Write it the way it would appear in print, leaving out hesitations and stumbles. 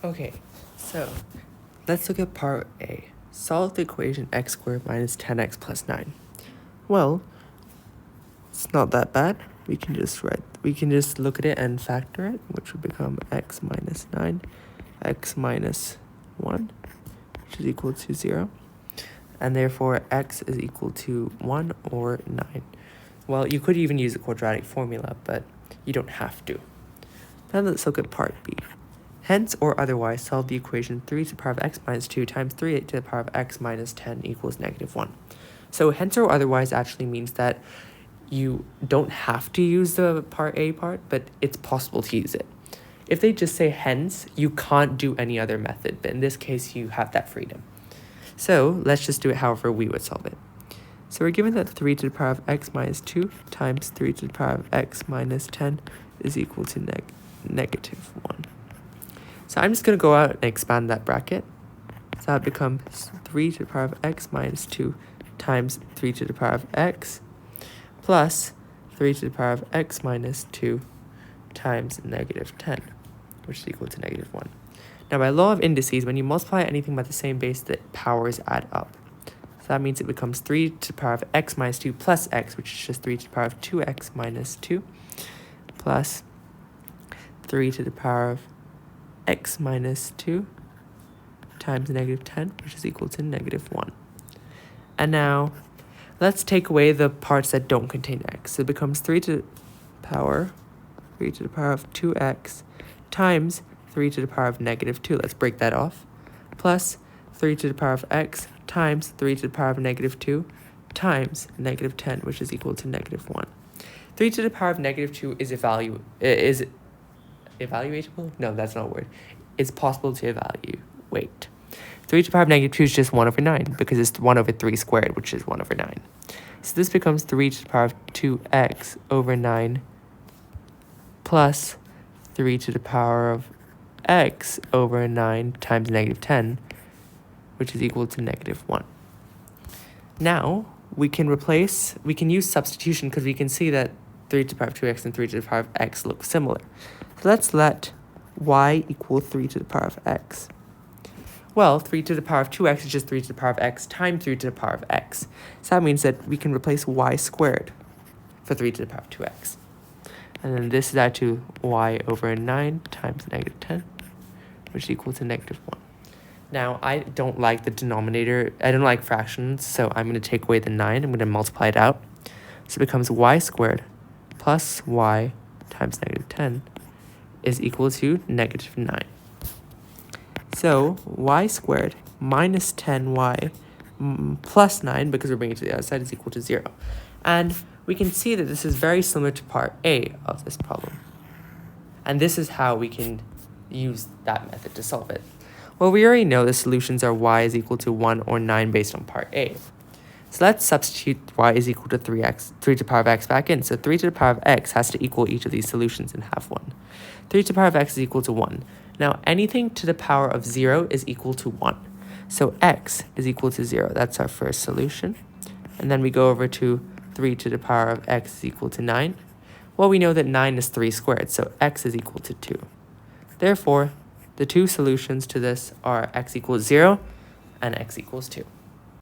Okay, so let's look at part A. Solve the equation x squared minus 10x plus 9. Well, it's not that bad. We can just look at it and factor it, which would become x minus 9, x minus 1, which is equal to 0. And therefore, x is equal to 1 or 9. Well, you could even use the quadratic formula, but you don't have to. Now let's look at part B. Hence or otherwise solve the equation 3 to the power of x minus 2 times 3 to the power of x minus 10 equals negative 1. So hence or otherwise actually means that you don't have to use the part A part, but it's possible to use it. If they just say hence, you can't do any other method, but in this case, you have that freedom. So let's just do it however we would solve it. So we're given that 3 to the power of x minus 2 times 3 to the power of x minus 10 is equal to negative 1. So I'm just going to go out and expand that bracket. So that becomes 3 to the power of x minus 2 times 3 to the power of x plus 3 to the power of x minus 2 times negative 10, which is equal to negative 1. Now, by law of indices, when you multiply anything by the same base, the powers add up. So that means it becomes 3 to the power of x minus 2 plus x, which is just 3 to the power of 2x minus 2, plus 3 to the power of x minus 2 times negative 10, which is equal to negative 1. And now, let's take away the parts that don't contain x. So it becomes 3 to the power of 2x times 3 to the power of negative 2. Let's break that off. Plus 3 to the power of x times 3 to the power of negative 2 times negative 10, which is equal to negative 1. 3 to the power of negative 2 is evaluatable? No, that's not a word. It's possible to evaluate. 3 to the power of negative 2 is just 1 over 9 because it's 1 over 3 squared, which is 1 over 9. So this becomes 3 to the power of 2x over 9 plus 3 to the power of x over 9 times negative 10, which is equal to negative 1. Now, we can use substitution because we can see that 3 to the power of 2x and 3 to the power of x look similar. So let's let y equal 3 to the power of x. Well, 3 to the power of 2x is just 3 to the power of x times 3 to the power of x. So that means that we can replace y squared for 3 to the power of 2x. And then this is added to y over 9 times negative 10, which is equal to negative 1. Now, I don't like the denominator. I don't like fractions, so I'm going to take away the 9. I'm going to multiply it out. So it becomes y squared plus y times negative 10 is equal to negative 9. So y squared minus 10y plus 9, because we're bringing it to the other side, is equal to 0. And we can see that this is very similar to part A of this problem. And this is how we can use that method to solve it. Well, we already know the solutions are y is equal to 1 or 9 based on part A. So let's substitute y is equal to 3 to the power of x back in. So 3 to the power of x has to equal each of these solutions and have 1. 3 to the power of x is equal to 1. Now, anything to the power of 0 is equal to 1. So x is equal to 0. That's our first solution. And then we go over to 3 to the power of x is equal to 9. Well, we know that 9 is 3 squared, so x is equal to 2. Therefore, the two solutions to this are x equals 0 and x equals 2.